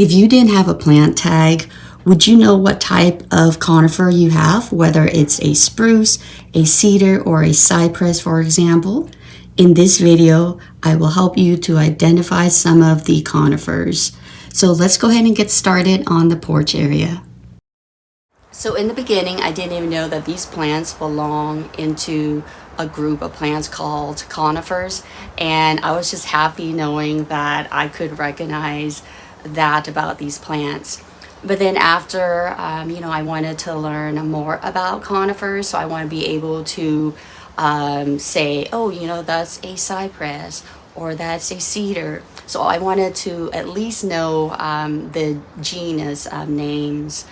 If you didn't have a plant tag, would you know what type of conifer you have, whether it's a spruce, a cedar, or a cypress, for example? In this video, I will help you to identify some of the conifers. So let's go ahead and get started on the porch area. So in the beginning, I didn't even know that these plants belong into a group of plants called conifers, and I was just happy knowing that I could recognize that about these plants. But then after, I wanted to learn more about conifers, so I want to be able to say, oh, that's a cypress or that's a cedar. So I wanted to at least know the genus names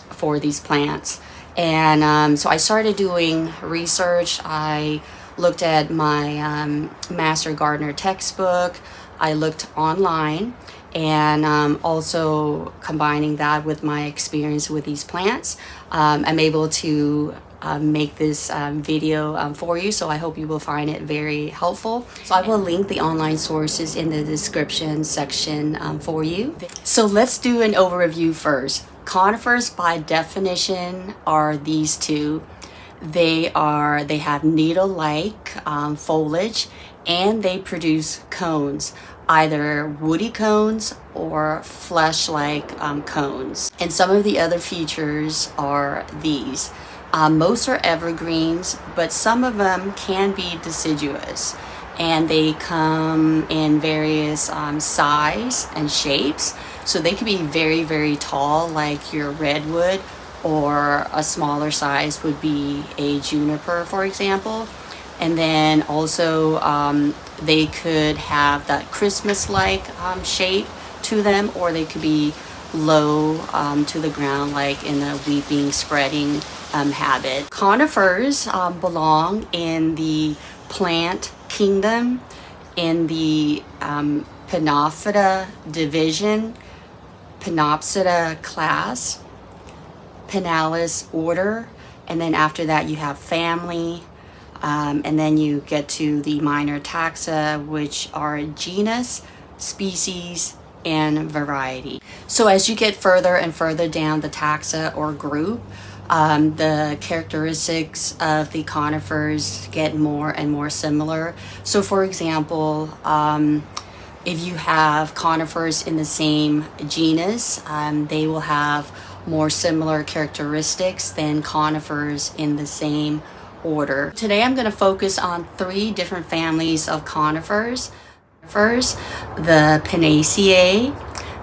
for these plants. And so I started doing research. I looked at my Master Gardener textbook. I looked online, and also combining that with my experience with these plants, I'm able to make this video for you, so I hope you will find it very helpful. So I will link the online sources in the description section for you. So let's do an overview first. Conifers by definition are these two. They have needle-like foliage, and they produce cones, either woody cones or flesh-like cones. And some of the other features are these. Most are evergreens, but some of them can be deciduous, and they come in various size and shapes. So they can be very, very tall, like your redwood, or a smaller size would be a juniper, for example. And then also they could have that Christmas-like shape to them, or they could be low to the ground, like in a weeping, spreading habit. Conifers belong in the plant kingdom, in the Pinnaceae division, Pinaceae class, Pinaceae order, and then after that you have family, and then you get to the minor taxa, which are genus, species, and variety. So as you get further and further down the taxa or group, the characteristics of the conifers get more and more similar. So for example, if you have conifers in the same genus, they will have more similar characteristics than conifers in the same order. Today I'm going to focus on 3 different families of conifers. First, the Pinaceae,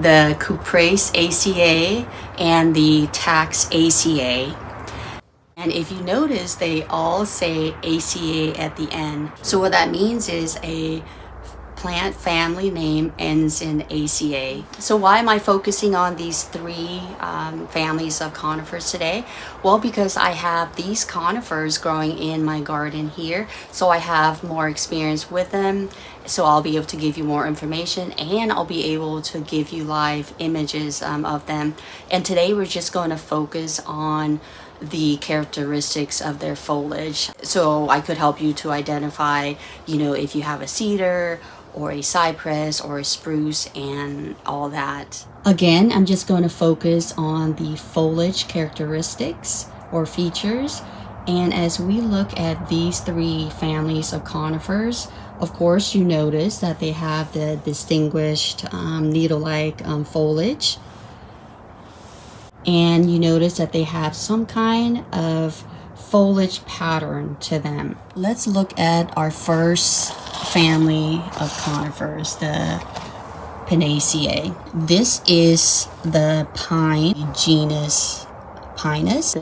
the Cupressaceae, and the Taxaceae. And if you notice, they all say ACA at the end. So what that means is a plant family name ends in ACA. So why am I focusing on these 3 families of conifers today? Well, because I have these conifers growing in my garden here, so I have more experience with them, so I'll be able to give you more information, and I'll be able to give you live images of them. And today we're just going to focus on the characteristics of their foliage, so I could help you to identify, if you have a cedar or a cypress or a spruce and all that. Again, I'm just going to focus on the foliage characteristics or features. And as we look at these 3 families of conifers, of course, you notice that they have the distinguished needle-like foliage. And you notice that they have some kind of foliage pattern to them. Let's look at our first family of conifers, the Pinaceae. This is the pine genus Pinus.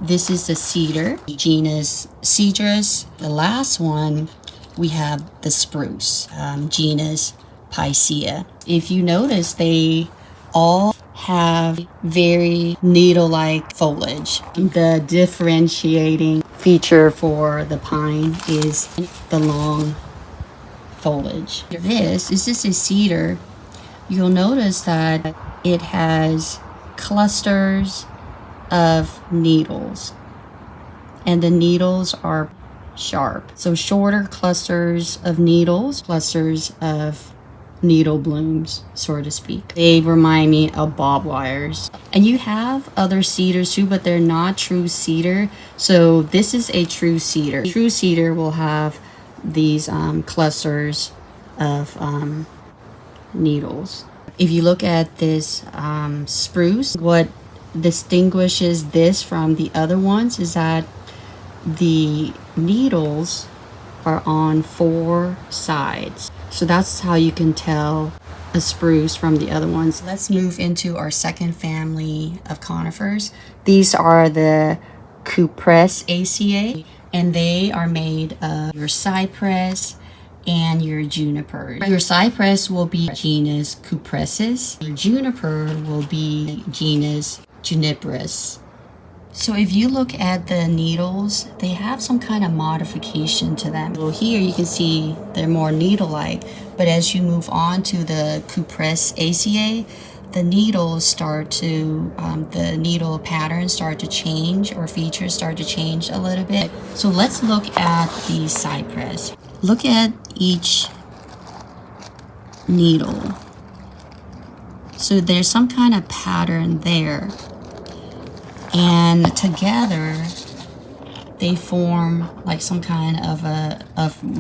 This is the cedar genus Cedrus. The last one we have the spruce genus Pinaceae. If you notice, they all have very needle-like foliage. The differentiating feature for the pine is the long foliage. This is just a cedar. You'll notice that it has clusters of needles, and the needles are sharp. So shorter clusters of needles, clusters of needle blooms, so to speak. They remind me of bob wires. And you have other cedars too, but they're not true cedar. So this is a true cedar. True cedar will have these clusters of needles. If you look at this spruce, what distinguishes this from the other ones is that the needles are on 4 sides. So that's how you can tell a spruce from the other ones. Let's move into our second family of conifers. These are the Cupressaceae, and they are made of your cypress and your juniper. Your cypress will be genus Cupressaceae. Your juniper will be genus Juniperus. So if you look at the needles, they have some kind of modification to them. Well, here you can see they're more needle-like, but as you move on to the Cupressaceae, the needles start to, the needle patterns start to change, or features start to change a little bit. So let's look at the cypress. Look at each needle. So there's some kind of pattern there. And together they form like some kind of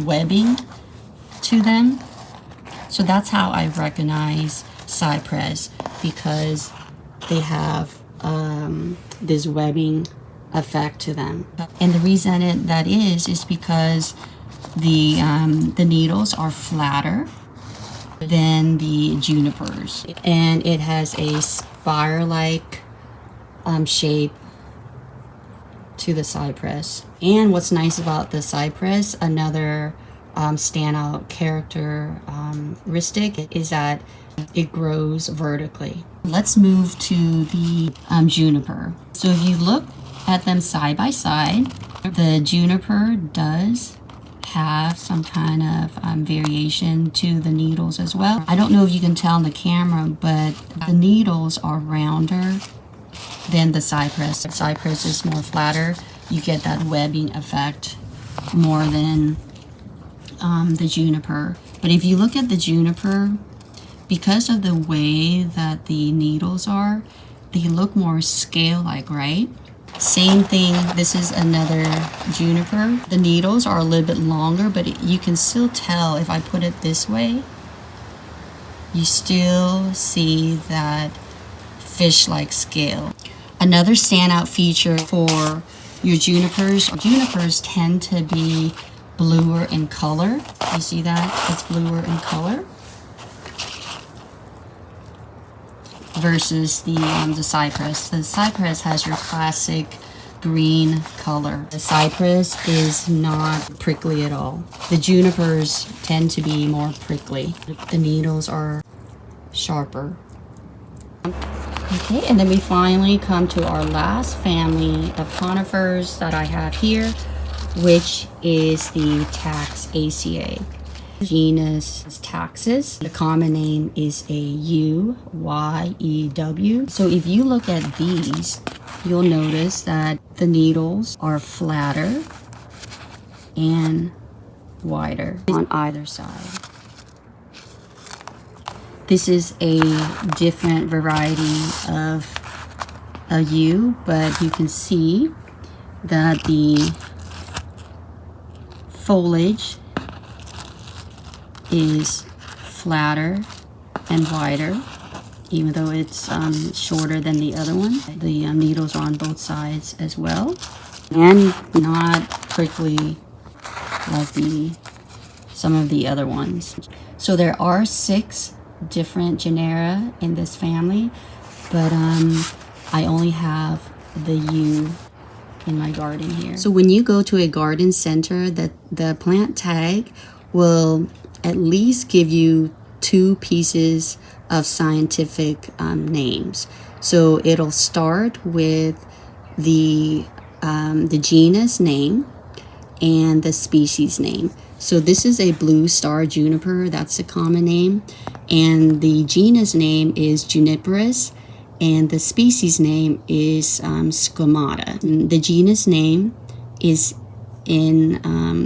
webbing to them. So that's how I recognize cypress, because they have this webbing effect to them. And the reason that is because the needles are flatter than the junipers, and it has a spiral-like shape to the cypress. And what's nice about the cypress, another standout characteristic, is that it grows vertically. Let's move to the juniper. So if you look at them side by side, the juniper does have some kind of variation to the needles as well. I don't know if you can tell in the camera, but the needles are rounder than the cypress. The cypress is more flatter. You get that webbing effect more than the juniper. But if you look at the juniper, because of the way that the needles are, they look more scale-like, right? Same thing, this is another juniper. The needles are a little bit longer, but you can still tell, if I put it this way, you still see that fish-like scale. Another standout feature for your junipers tend to be bluer in color. You see that? It's bluer in color versus the cypress. The cypress has your classic green color. The cypress is not prickly at all. The junipers tend to be more prickly. The needles are sharper. Okay, and then we finally come to our last family of conifers that I have here, which is the Taxaceae. Genus is Taxus. The common name is a U-Y-E-W. So if you look at these, you'll notice that the needles are flatter and wider on either side. This is a different variety of a U, but you can see that the foliage is flatter and wider, even though it's shorter than the other one. The needles are on both sides as well, and not prickly like some of the other ones. So there are 6 different genera in this family, but I only have the U in my garden here. So when you go to a garden center, the plant tag will at least give you 2 pieces of scientific names. So it'll start with the genus name and the species name. So this is a blue star juniper, that's the common name, and the genus name is Juniperus, and the species name is Squamata. The genus name is in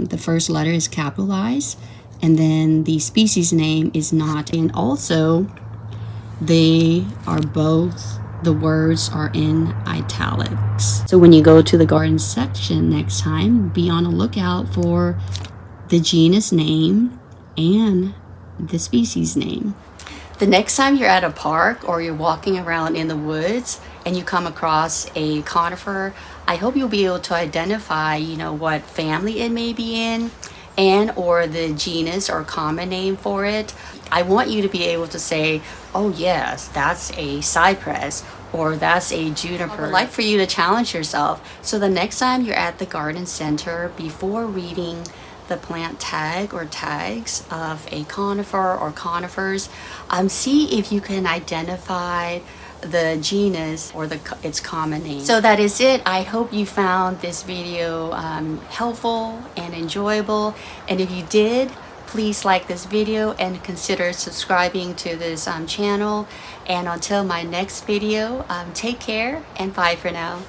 the first letter is capitalized, and then the species name is not. And also, they are both, the words are in italics. So when you go to the garden section next time, be on the lookout for the genus name and the species name. The next time you're at a park or you're walking around in the woods and you come across a conifer, I hope you'll be able to identify, what family it may be in and or the genus or common name for it. I want you to be able to say, oh yes, that's a cypress or that's a juniper. I would like for you to challenge yourself. So the next time you're at the garden center, before reading the plant tag or tags of a conifer or conifers, see if you can identify the genus or its common name. So that is it. I hope you found this video helpful and enjoyable, and if you did, please like this video and consider subscribing to this channel. And until my next video, take care and bye for now.